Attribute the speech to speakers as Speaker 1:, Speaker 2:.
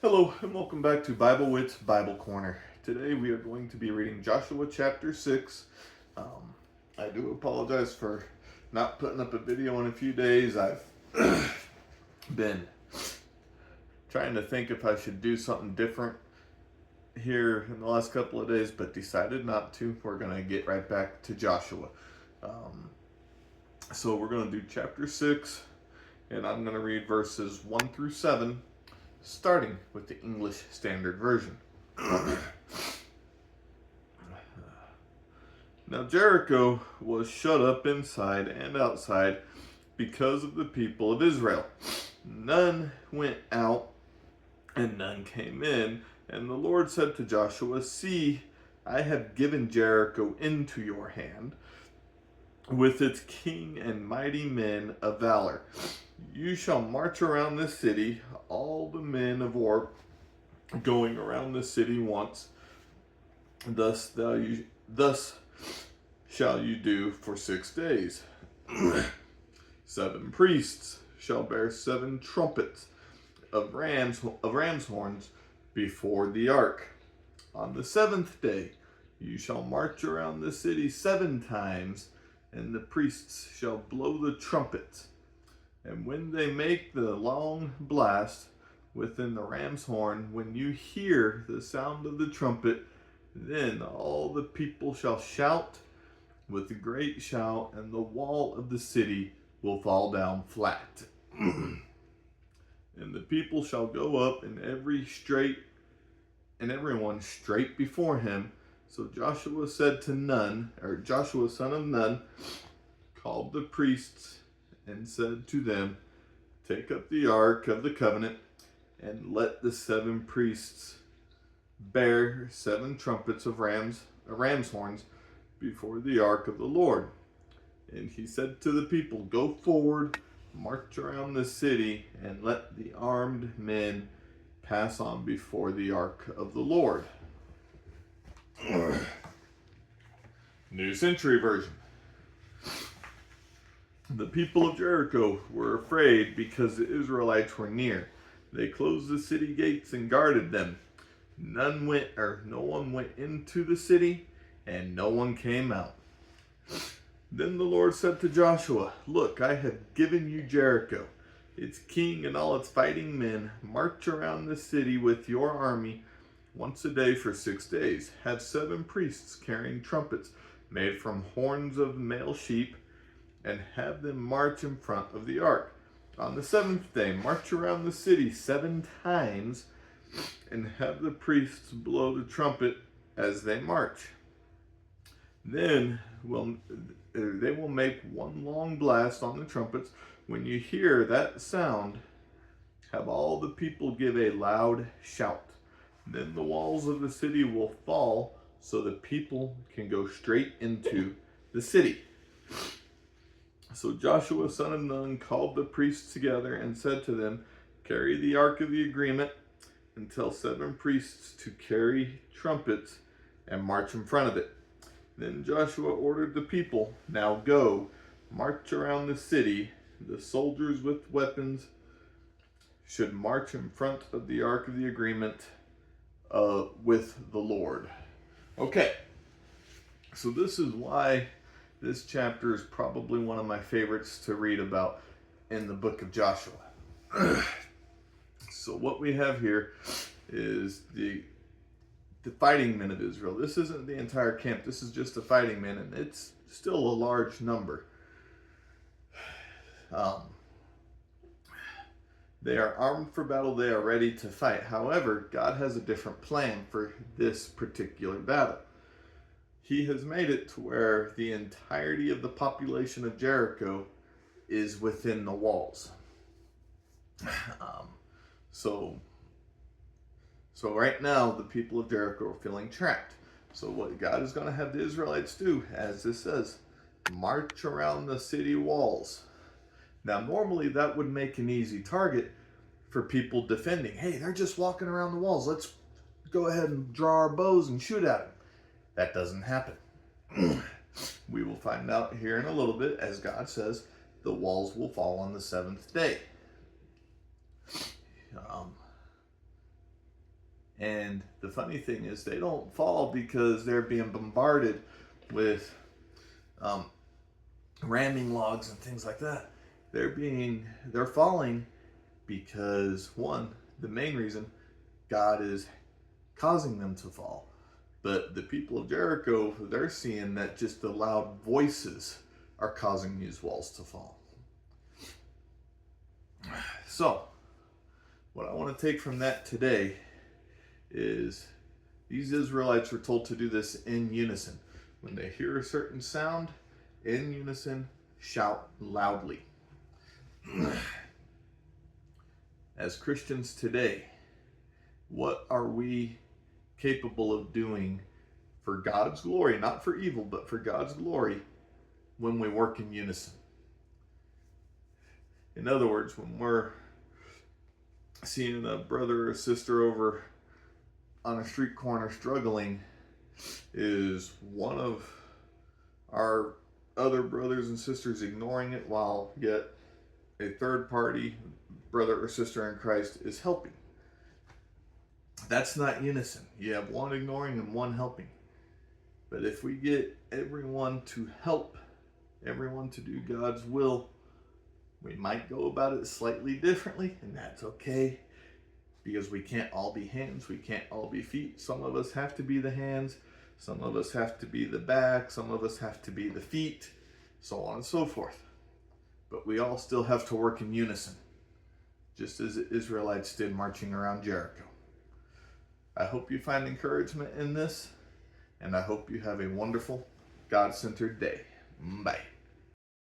Speaker 1: Hello and welcome back to Bible Wits Bible Corner. Today we are going to be reading Joshua chapter 6. I do apologize for not putting up a video in a few days. I've been trying to think if I should do something different here in the last couple of days, but decided not to. We're going to get right back to Joshua. So we're going to do chapter 6, and I'm going to read verses 1 through 7. Starting with the English Standard Version. Now Jericho was shut up inside and outside because of the people of Israel. None went out and none came in. And the Lord said to Joshua, "See, I have given Jericho into your hand, with its king and mighty men of valor. You shall march around the city, all the men of war going around the city once. Thus shall you do for 6 days. 7 priests shall bear 7 trumpets of ram's horns before the ark. On the 7th day you shall march around the city 7 times, and the priests shall blow the trumpets. And when they make the long blast within the ram's horn, when you hear the sound of the trumpet, then all the people shall shout with a great shout, and the wall of the city will fall down flat. And the people shall go up, and everyone straight before him. So Joshua said to Nun, or Joshua son of Nun, called the priests and said to them, "Take up the ark of the covenant, and let the 7 priests bear 7 trumpets of ram's horns before the ark of the Lord." And he said to the people, "Go forward, march around the city, and let the armed men pass on before the ark of the Lord." New Century Version. The people of Jericho were afraid because the Israelites were near. They closed the city gates and guarded them. No one went into the city, and no one came out. Then the Lord said to Joshua, "Look, I have given you Jericho, its king and all its fighting men. March around the city with your army once a day for 6 days. Have 7 priests carrying trumpets made from horns of male sheep, and have them march in front of the ark. On the 7th day, march around the city 7 times, and have the priests blow the trumpet as they march. Then they will make one long blast on the trumpets. When you hear that sound, have all the people give a loud shout. Then the walls of the city will fall, so the people can go straight into the city." So Joshua son of Nun called the priests together and said to them, "Carry the ark of the agreement, and tell 7 priests to carry trumpets and march in front of it." Then Joshua ordered the people, "Now go, march around the city. The soldiers with weapons should march in front of the ark of the agreement with the Lord." Okay, so this is why this chapter is probably one of my favorites to read about in the book of Joshua. So what we have here is the fighting men of Israel. This isn't the entire camp. This is just the fighting men, and it's still a large number. They are armed for battle. They are ready to fight. However, God has a different plan for this particular battle. He has made it to where the entirety of the population of Jericho is within the walls. So right now, the people of Jericho are feeling trapped. So what God is going to have the Israelites do, as this says, march around the city walls. Now, normally that would make an easy target for people defending. Hey, they're just walking around the walls. Let's go ahead and draw our bows and shoot at them. That doesn't happen. We will find out here in a little bit, as God says, the walls will fall on the 7th day. And the funny thing is, they don't fall because they're being bombarded with ramming logs and things like that. They're falling because, one, the main reason, God is causing them to fall. But the people of Jericho, they're seeing that just the loud voices are causing these walls to fall. So, what I want to take from that today is these Israelites were told to do this in unison. When they hear a certain sound, in unison, shout loudly. As Christians today, what are we capable of doing for God's glory, not for evil, but for God's glory, when we work in unison? In other words, when we're seeing a brother or sister over on a street corner struggling, is one of our other brothers and sisters ignoring it while yet a third party brother or sister in Christ is helping? That's not unison. You have one ignoring and one helping. But if we get everyone to help, everyone to do God's will, we might go about it slightly differently, and that's okay, because we can't all be hands, we can't all be feet. Some of us have to be the hands, some of us have to be the back, some of us have to be the feet, so on and so forth. But we all still have to work in unison, just as the Israelites did marching around Jericho. I hope you find encouragement in this, and I hope you have a wonderful, God-centered day. Bye.